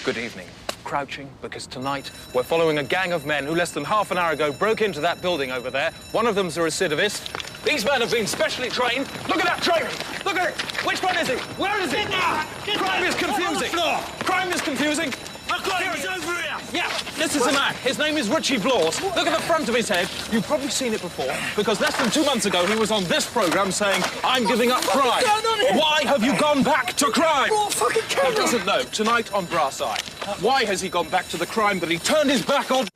Good evening. Crouching, because tonight we're following a gang of men who less than half an hour ago broke into that building over there. One of them's a recidivist. These men have been specially trained. Look at that training! Look at it! Which one is he? Where is he? Crime is confusing! Crime is confusing! I've got him, he's over here! Yeah, this is the man. His name is Richie Blawes. Look at the front of his head. You've probably seen it before, because less than 2 months ago he was on this programme saying, I'm giving up crime. What's going on here? Why have you gone back to crime? Oh, fucking camera! He doesn't know. Tonight on Brass Eye. Why has he gone back to the crime that he turned his back on?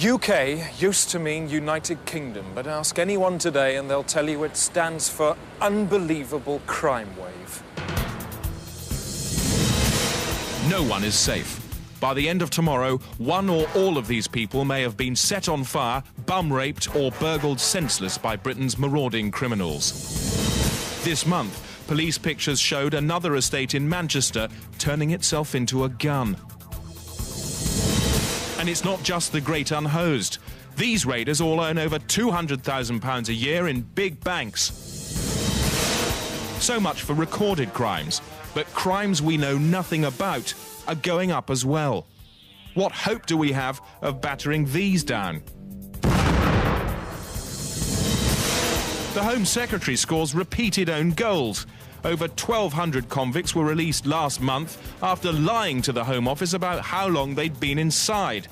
UK used to mean United Kingdom, but ask anyone today and they'll tell you it stands for Unbelievable Crime Wave. No one is safe. By the end of tomorrow, one or all of these people may have been set on fire, bum-raped or burgled senseless by Britain's marauding criminals. This month, police pictures showed another estate in Manchester turning itself into a gun. And it's not just the great unhosed. These raiders all earn over £200,000 a year in big banks. So much for recorded crimes, but crimes we know nothing about are going up as well. What hope do we have of battering these down? The Home Secretary scores repeated own goals. Over 1,200 convicts were released last month after lying to the Home Office about how long they'd been inside.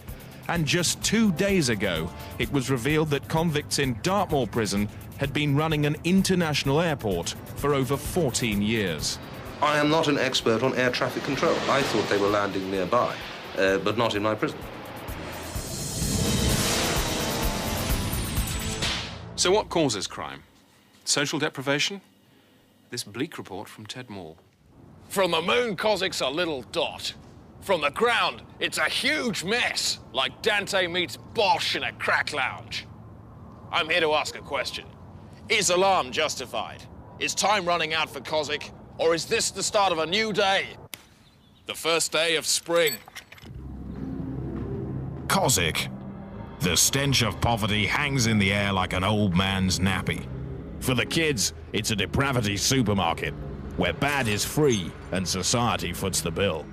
And just 2 days ago, it was revealed that convicts in Dartmoor prison had been running an international airport for over 14 years. I am not an expert on air traffic control. I thought they were landing nearby, but not in my prison. So what causes crime? Social deprivation? This bleak report from Ted Moore. From the moon, Kozik's a little dot. From the ground, it's a huge mess, like Dante meets Bosch in a crack lounge. I'm here to ask a question. Is alarm justified? Is time running out for Kozik, or is this the start of a new day? The first day of spring. Kozik. The stench of poverty hangs in the air like an old man's nappy. For the kids, it's a depravity supermarket, where bad is free and society foots the bill.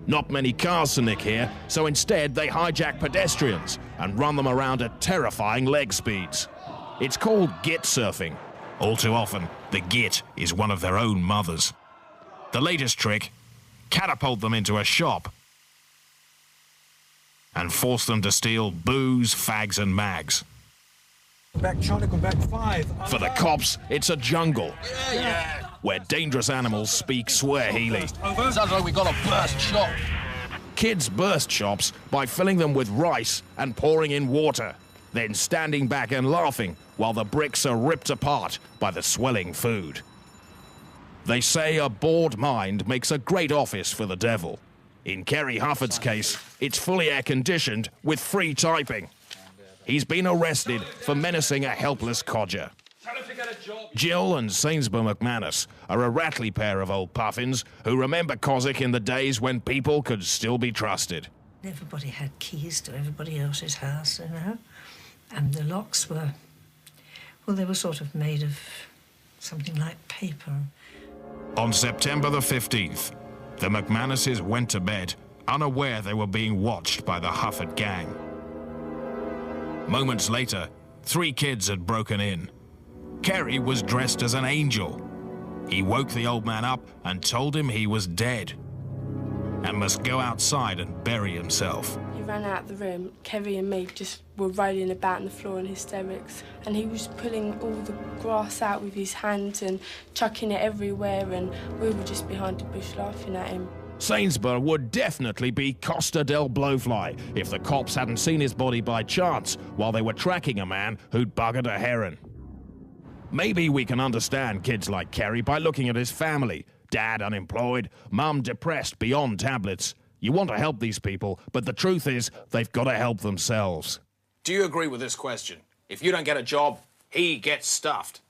Not many cars to nick here, so instead they hijack pedestrians and run them around at terrifying leg speeds. It's called git surfing. All too often, the git is one of their own mothers. The latest trick, catapult them into a shop and force them to steal booze, fags and mags. Back Charlie, come back 5. For the cops, it's a jungle, where dangerous animals speak Swahili. Sounds like we got a burst shop. Kids burst shops by filling them with rice and pouring in water, then standing back and laughing while the bricks are ripped apart by the swelling food. They say a bored mind makes a great office for the devil. In Kerry Hufford's case, it's fully air-conditioned with free typing. He's been arrested for menacing a helpless codger. Jill and Sainsbury McManus are a rattly pair of old puffins who remember Kozik in the days when people could still be trusted. Everybody had keys to everybody else's house, you know, and the locks were, well, they were sort of made of something like paper. On September the 15th, the McManuses went to bed, unaware they were being watched by the Hufford gang. Moments later, 3 kids had broken in. Kerry was dressed as an angel. He woke the old man up and told him he was dead and must go outside and bury himself. He ran out the room. Kerry and me just were rolling about on the floor in hysterics, and he was pulling all the grass out with his hands and chucking it everywhere, and we were just behind the bush laughing at him. Sainsbury would definitely be Costa del Blowfly if the cops hadn't seen his body by chance while they were tracking a man who'd buggered a heron. Maybe we can understand kids like Kerry by looking at his family. Dad unemployed, Mum depressed beyond tablets. You want to help these people, but the truth is they've got to help themselves. Do you agree with this question? If you don't get a job, he gets stuffed.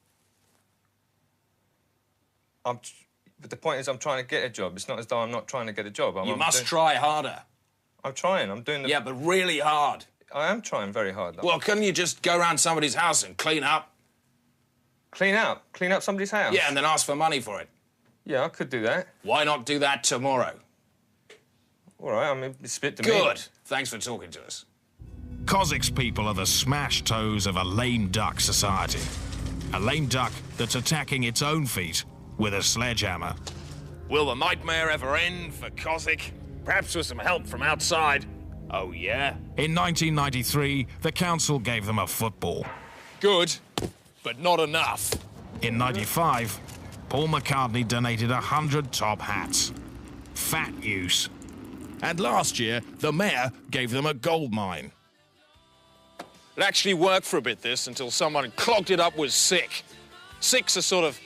But the point is I'm trying to get a job. It's not as though I'm not trying to get a job. You must try harder. I'm trying. I'm doing the... Yeah, but really hard. I am trying very hard. Well, couldn't you just go around somebody's house and clean up? Clean up? Clean up somebody's house? Yeah, and then ask for money for it. Yeah, I could do that. Why not do that tomorrow? All right, I mean, it's spit to me. Good. Thanks for talking to us. Kosik's people are the smash toes of a lame duck society. A lame duck that's attacking its own feet with a sledgehammer. Will the nightmare ever end for Kosik? Perhaps with some help from outside. Oh, yeah? In 1993, the council gave them a football. Good, but not enough. In 95, Paul McCartney donated 100 top hats. Fat use. And last year, the mayor gave them a gold mine. It actually worked for a bit, this, until someone clogged it up with sick. Sick's a sort of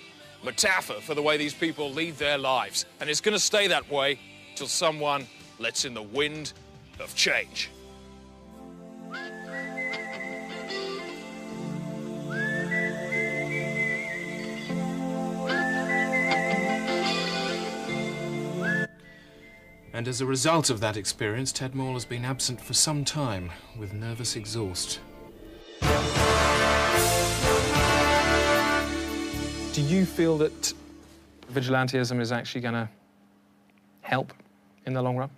metaphor for the way these people lead their lives. And it's going to stay that way till someone lets in the wind of change. And as a result of that experience, Ted Maule has been absent for some time with nervous exhaust. Do you feel that vigilantism is actually going to help in the long run?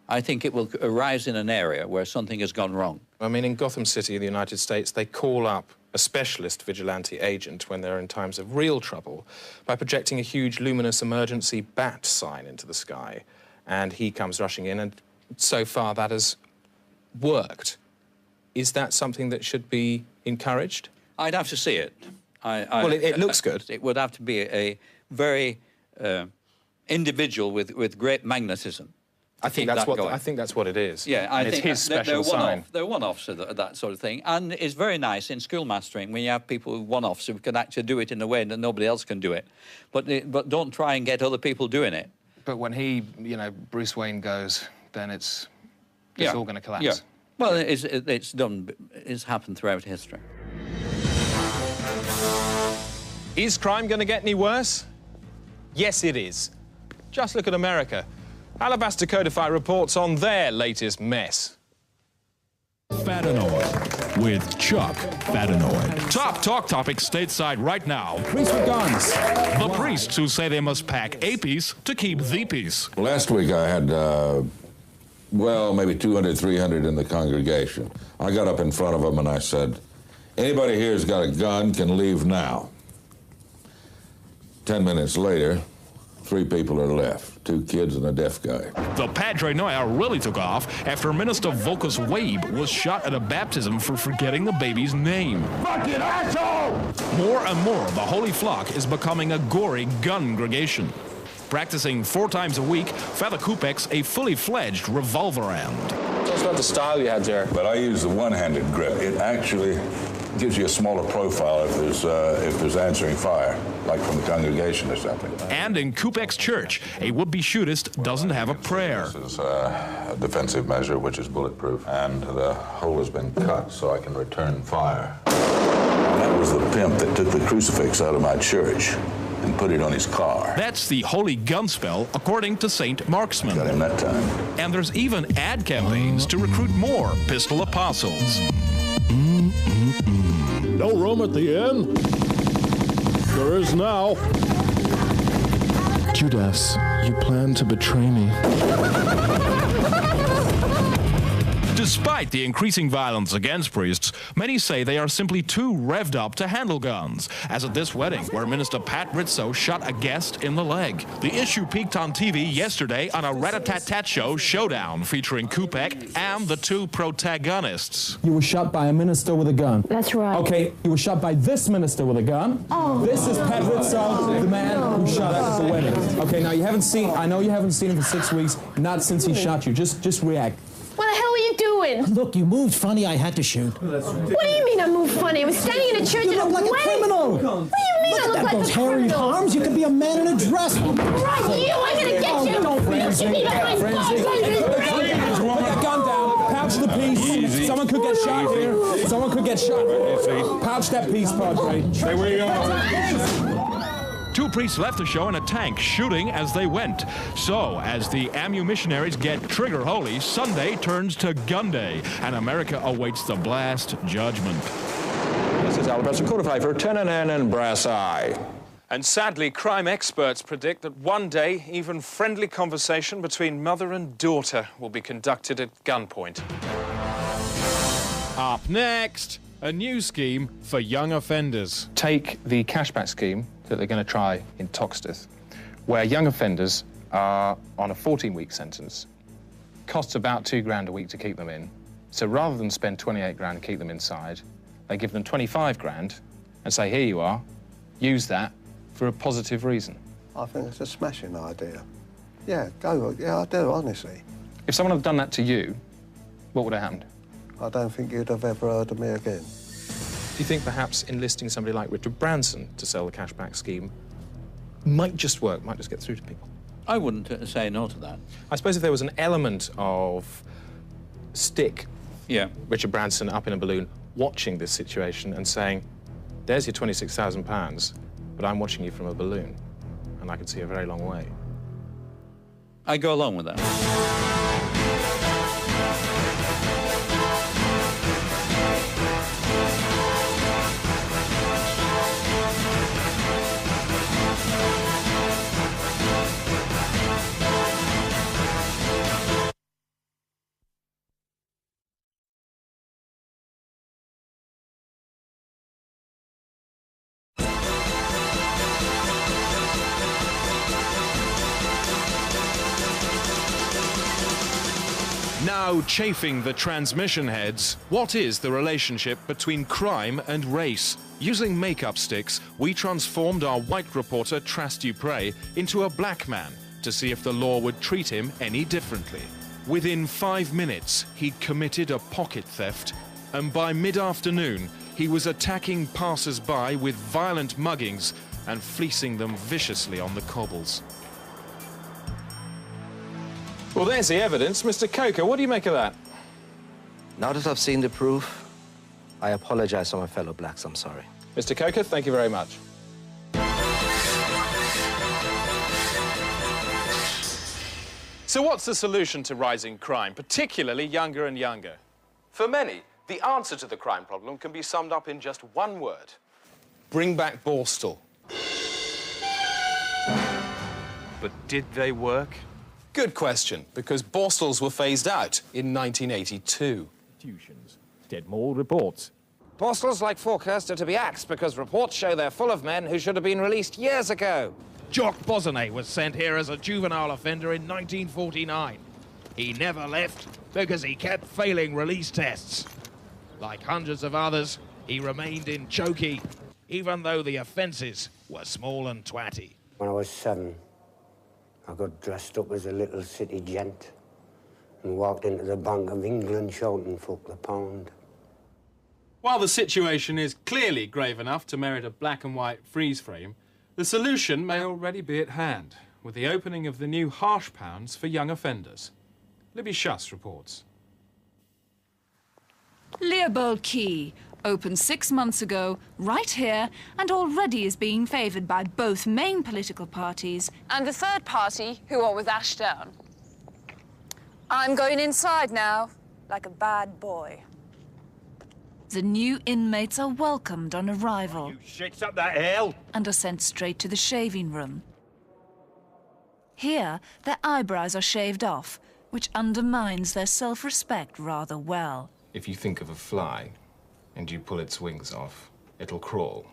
I think it will arise in an area where something has gone wrong. I mean, in Gotham City, the United States, they call up a specialist vigilante agent when they're in times of real trouble by projecting a huge luminous emergency bat sign into the sky. And he comes rushing in, and so far that has worked. Is that something that should be encouraged? I'd have to see it. Well, it looks good. It would have to be a very individual with great magnetism. I think that's what it is. Yeah, I think it's his special sign. They're one-offs of that sort of thing, and it's very nice in schoolmastering when you have people with one-offs who can actually do it in a way that nobody else can do it. But don't try and get other people doing it. But when he, you know, Bruce Wayne goes, then it's all going to collapse. Yeah. Well, it's happened throughout history. Is crime going to get any worse? Yes, it is. Just look at America. Alabaster Codify reports on their latest mess. Fatanoid with Chuck Fatanoid. Top talk topics stateside right now. Priests with guns. The priests who say they must pack a peace to keep the peace. Last week I had, well, maybe 200, 300 in the congregation. I got up in front of them and I said, anybody here who's got a gun can leave now. 10 minutes later, 3 people are left, 2 kids and a deaf guy. The Padre Noir really took off after Minister Volkus Wabe was shot at a baptism for forgetting the baby's name. Fucking asshole! More and more, the Holy Flock is becoming a gory gun-gregation. Practicing 4 times a week, Father Kupek's a fully fledged revolverand. Tell us about the style you had there. But I use the one-handed grip. It actually gives you a smaller profile if there's answering fire, like from the congregation or something. And in Kupek's church, a would-be shootist doesn't have a prayer. This is a defensive measure which is bulletproof, and the hole has been cut so I can return fire. And that was the pimp that took the crucifix out of my church and put it on his car. That's the holy gun spell, according to Saint Marksman. Got him that time. And there's even ad campaigns to recruit more pistol apostles. No room at the inn? There is now. Judas, you plan to betray me. Despite the increasing violence against priests, many say they are simply too revved up to handle guns, as at this wedding where Minister Pat Rizzo shot a guest in the leg. The issue peaked on TV yesterday on a rat-a-tat-tat show Showdown, featuring Kupek and the 2 protagonists. You were shot by a minister with a gun. That's right. Okay, you were shot by this minister with a gun. Oh. This is Pat Rizzo, the man who shot at the wedding. Okay, now you haven't seen, I know you haven't seen him for 6 weeks, not since he shot you. Just react. What the hell were you you doing? Look, you moved funny, I had to shoot. What do you mean I moved funny? I was standing in a church You at look like a wedding. criminal! What do you mean I look like Those a hairy criminal? arms, you could be a man in a dress. Right, you! I'm gonna get you! Don't Get me behind bars! Put that gun down. Pouch the piece. Someone could get shot here. Someone could get shot. Pouch that piece, Padre. Stay where you are. Two priests left the show in a tank, shooting as they went. So, as the AMU missionaries get trigger holy, Sunday turns to gun day, and America awaits the blast judgment. This is Albertson Codified for 10NN and Brass Eye. And sadly, crime experts predict that one day, even friendly conversation between mother and daughter will be conducted at gunpoint. Up next, a new scheme for young offenders. Take the cashback scheme that they're going to try in Toxteth, where young offenders are on a 14-week sentence. Costs about £2 a week to keep them in. So rather than spend 28 grand and keep them inside, they give them 25 grand and say, here you are, use that for a positive reason. I think it's a smashing idea. Yeah, go. Yeah, I do, honestly. If someone had done that to you, what would have happened? I don't think you'd have ever heard of me again. Do you think perhaps enlisting somebody like Richard Branson to sell the cashback scheme might just work, might just get through to people? I wouldn't say no to that. I suppose if there was an element of Richard Branson up in a balloon watching this situation and saying, there's your £26,000, but I'm watching you from a balloon, and I can see a very long way. I go along with that. Now chafing the transmission heads, what is the relationship between crime and race? Using makeup sticks, we transformed our white reporter, Tras Dupre, into a black man to see if the law would treat him any differently. Within 5 minutes, he'd committed a pocket theft, and by mid-afternoon, he was attacking passers-by with violent muggings and fleecing them viciously on the cobbles. Well, there's the evidence. Mr. Coker, what do you make of that? Now that I've seen the proof, I apologize to my fellow blacks. I'm sorry. Mr. Coker, thank you very much. So what's the solution to rising crime, particularly younger and younger? For many, the answer to the crime problem can be summed up in just one word. Bring back Borstal. But did they work? Good question, because Borstals were phased out in 1982. Deadmore reports. Borstals like Falkhurst are to be axed because reports show they're full of men who should have been released years ago. Jock Bosonnet was sent here as a juvenile offender in 1949. He never left because he kept failing release tests. Like hundreds of others, he remained in chokey, even though the offences were small and twatty. When I was 7, I got dressed up as a little city gent and walked into the Bank of England shouting, "Fuck the pound." While the situation is clearly grave enough to merit a black and white freeze frame, the solution may already be at hand, with the opening of the new harsh pounds for young offenders. Libby Schuss reports. Leopold Quay opened 6 months ago, right here, and already is being favoured by both main political parties and the third party, who are with Ashdown. I'm going inside now, like a bad boy. The new inmates are welcomed on arrival. You shits up that hill! And are sent straight to the shaving room. Here, their eyebrows are shaved off, which undermines their self-respect rather well. If you think of a fly and you pull its wings off, it'll crawl.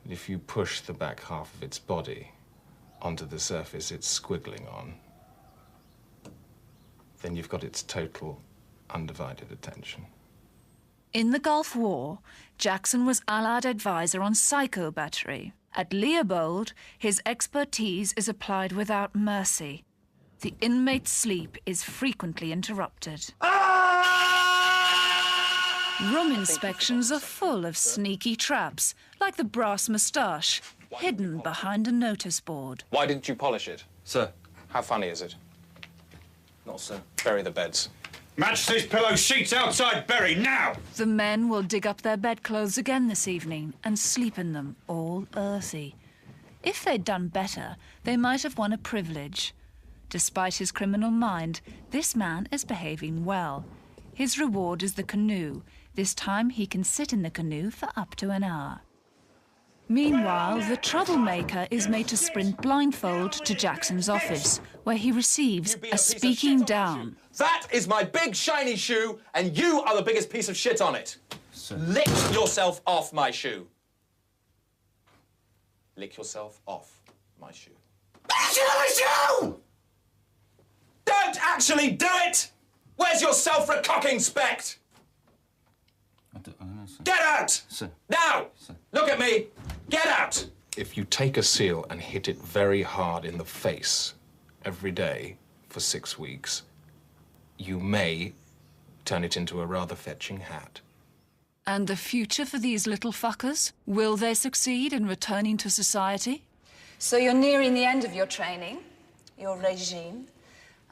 And if you push the back half of its body onto the surface it's squiggling on, then you've got its total, undivided attention. In the Gulf War, Jackson was Allied advisor on psychobattery. At Leopold, his expertise is applied without mercy. The inmate's sleep is frequently interrupted. Ah! Room inspections are full of sneaky traps, like the brass moustache, hidden behind a notice board. Why didn't you polish it? Sir. How funny is it? Not sir. Bury the beds. Match these pillow sheets outside Bury, now! The men will dig up their bedclothes again this evening and sleep in them, all earthy. If they'd done better, they might have won a privilege. Despite his criminal mind, this man is behaving well. His reward is the canoe. This time he can sit in the canoe for up to an hour. Meanwhile, the troublemaker is made to sprint blindfold to Jackson's office, where he receives a speaking down. That is my big shiny shoe, and you are the biggest piece of shit on it. Sir. Lick yourself off my shoe. Lick yourself off my shoe. That's my shoe! Don't actually do it! Where's your self-recocking spect? Get out! Sir. Now! Sir. Look at me! Get out! If you take a seal and hit it very hard in the face every day for 6 weeks, you may turn it into a rather fetching hat. And the future for these little fuckers? Will they succeed in returning to society? So you're nearing the end of your training, your regime,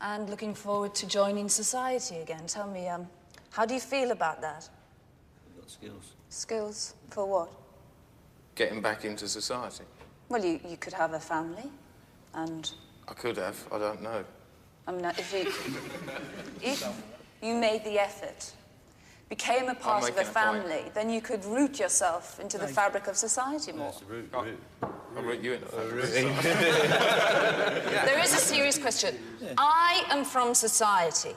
and looking forward to joining society again. Tell me, how do you feel about that? I've got skills. Skills? For what? Getting back into society. Well, you could have a family, and... I could have, I don't know. I mean, if you made the effort, became a part of a family, then you could root yourself into the fabric of society more. I'll root you in the fabric. There is a serious question. I am from society.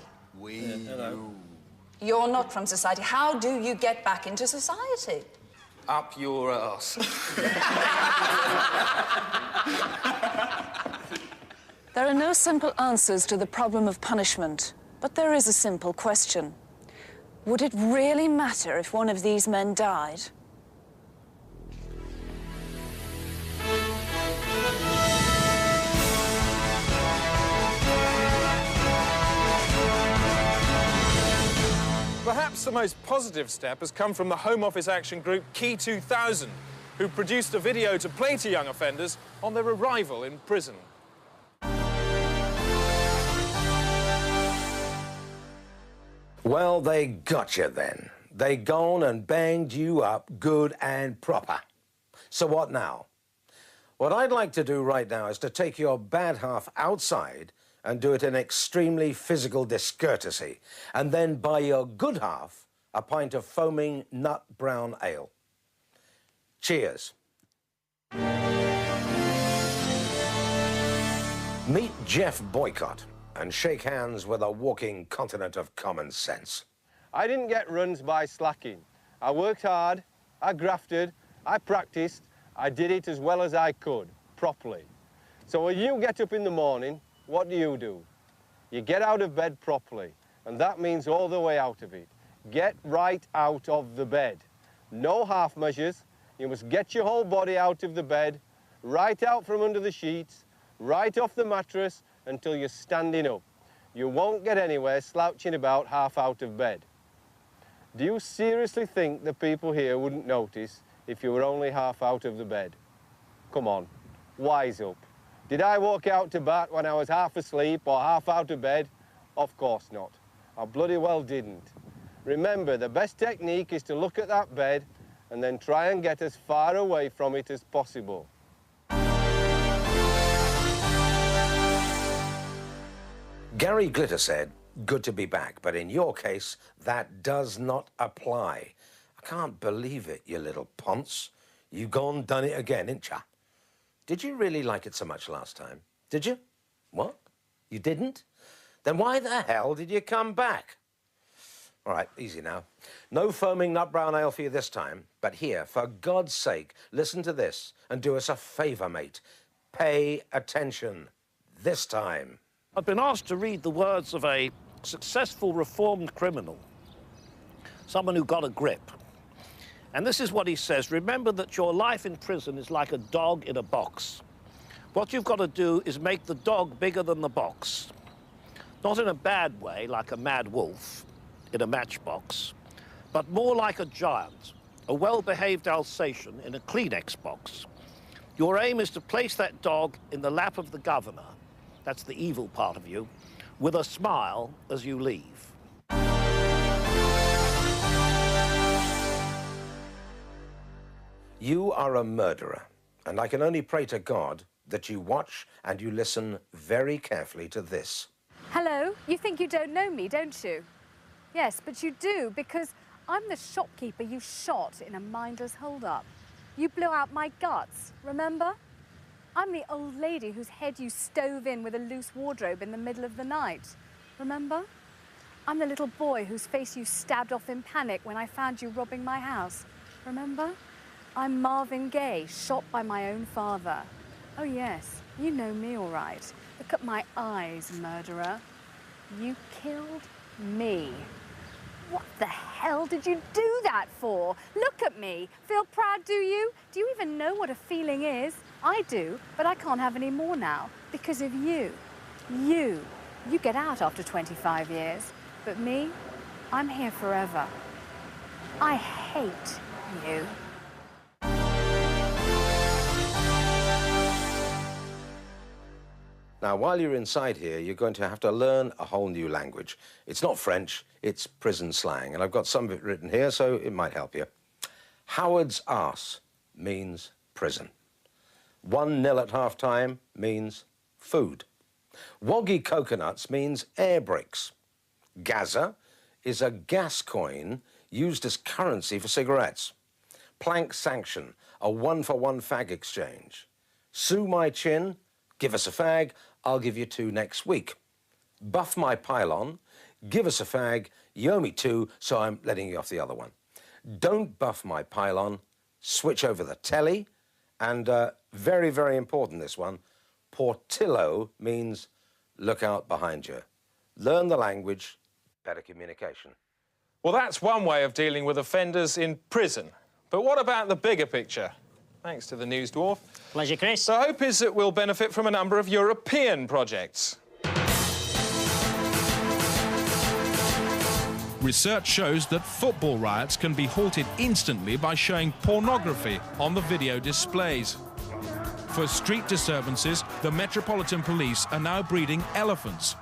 You're not from society. How do you get back into society? Up your ass. There are no simple answers to the problem of punishment, but there is a simple question. Would it really matter if one of these men died? Perhaps the most positive step has come from the Home Office action group Key 2000, who produced a video to play to young offenders on their arrival in prison. Well, they got you then. They gone and banged you up good and proper. So what now? What I'd like to do right now is to take your bad half outside and do it in extremely physical discourtesy, and then buy your good half a pint of foaming nut brown ale. Cheers. Meet Jeff Boycott and shake hands with a walking continent of common sense. I didn't get runs by slacking. I worked hard, I grafted, I practiced, I did it as well as I could, properly. So when you get up in the morning, what do? You get out of bed properly, and that means all the way out of it. Get right out of the bed. No half measures. You must get your whole body out of the bed, right out from under the sheets, right off the mattress until you're standing up. You won't get anywhere slouching about half out of bed. Do you seriously think the people here wouldn't notice if you were only half out of the bed? Come on, wise up. Did I walk out to bat when I was half asleep or half out of bed? Of course not. I bloody well didn't. Remember, the best technique is to look at that bed and then try and get as far away from it as possible. Gary Glitter said, good to be back, but in your case, that does not apply. I can't believe it, you little ponce. You gone done it again, ain't ya? Did you really like it so much last time? Did you? What? You didn't? Then why the hell did you come back? All right, easy now. No foaming nut brown ale for you this time, but here, for God's sake, listen to this and do us a favour, mate. Pay attention. This time. I've been asked to read the words of a successful reformed criminal, someone who got a grip. And this is what he says: remember that your life in prison is like a dog in a box. What you've got to do is make the dog bigger than the box. Not in a bad way, like a mad wolf in a matchbox, but more like a giant, a well-behaved Alsatian in a Kleenex box. Your aim is to place that dog in the lap of the governor, that's the evil part of you, with a smile as you leave. You are a murderer, and I can only pray to God that you watch and you listen very carefully to this. Hello, you think you don't know me, don't you? Yes, but you do, because I'm the shopkeeper you shot in a mindless hold-up. You blew out my guts, remember? I'm the old lady whose head you stove in with a loose wardrobe in the middle of the night, remember? I'm the little boy whose face you stabbed off in panic when I found you robbing my house, remember? I'm Marvin Gaye, shot by my own father. Oh yes, you know me all right. Look at my eyes, murderer. You killed me. What the hell did you do that for? Look at me. Feel proud, do you? Do you even know what a feeling is? I do, but I can't have any more now because of you. You get out after 25 years, but me, I'm here forever. I hate you. Now, while you're inside here, you're going to have to learn a whole new language. It's not French, it's prison slang, and I've got some of it written here, so it might help you. Howard's arse means prison. 1-0 at half-time means food. Woggy coconuts means air brakes. Gaza is a gas coin used as currency for cigarettes. Plank sanction, a 1-for-1 fag exchange. Sue my chin, give us a fag, I'll give you 2 next week. Buff my pylon, give us a fag, you owe me 2, so I'm letting you off the other one. Don't buff my pylon, switch over the telly, and very, very important, this one, Portillo means look out behind you. Learn the language, better communication. Well, that's one way of dealing with offenders in prison. But what about the bigger picture? Thanks to the News Dwarf. Pleasure, Chris. The hope is that we'll benefit from a number of European projects. Research shows that football riots can be halted instantly by showing pornography on the video displays. For street disturbances, the Metropolitan Police are now breeding elephants,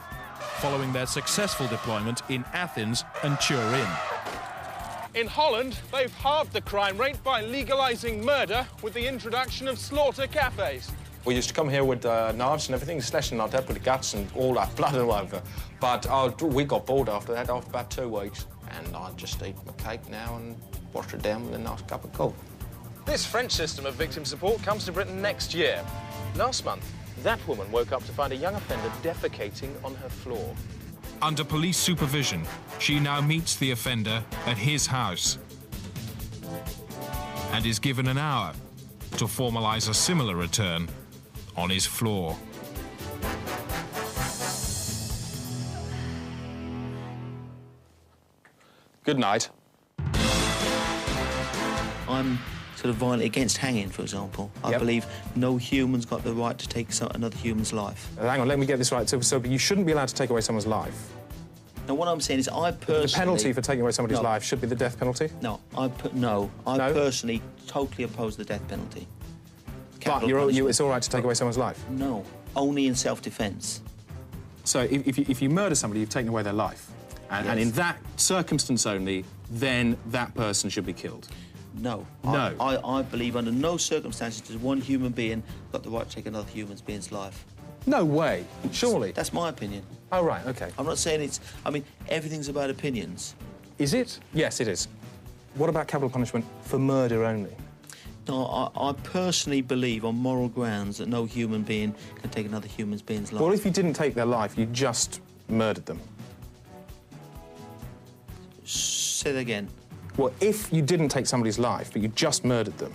following their successful deployment in Athens and Turin. In Holland, they've halved the crime rate by legalising murder with the introduction of slaughter cafes. We used to come here with knives and everything, slashing our dead with the guts and all that blood and whatever. But we got bored after that, after about 2 weeks. And I just eat my cake now and wash it down with a nice cup of coffee. This French system of victim support comes to Britain next year. Last month, that woman woke up to find a young offender defecating on her floor. Under police supervision, she now meets the offender at his house and is given an hour to formalise a similar return on his floor. Good night. I'm sort of violently against hanging, for example. I believe no human's got the right to take another human's life. Hang on, let me get this right. So you shouldn't be allowed to take away someone's life? Now, what I'm saying is I personally... The penalty for taking away somebody's life should be the death penalty? No, I personally totally oppose the death penalty. But it's all right to take away someone's life? No, only in self-defence. So if you murder somebody, you've taken away their life. And in that circumstance only, then that person should be killed? No. No. I believe under no circumstances does one human being got the right to take another human being's life. No way. Surely. That's my opinion. Oh, right, OK. I'm not saying it's... I mean, everything's about opinions. Is it? Yes, it is. What about capital punishment for murder only? No, I personally believe on moral grounds that no human being can take another human being's life. Well, if you didn't take their life, you just murdered them. Say that again. Well, if you didn't take somebody's life, but you just murdered them,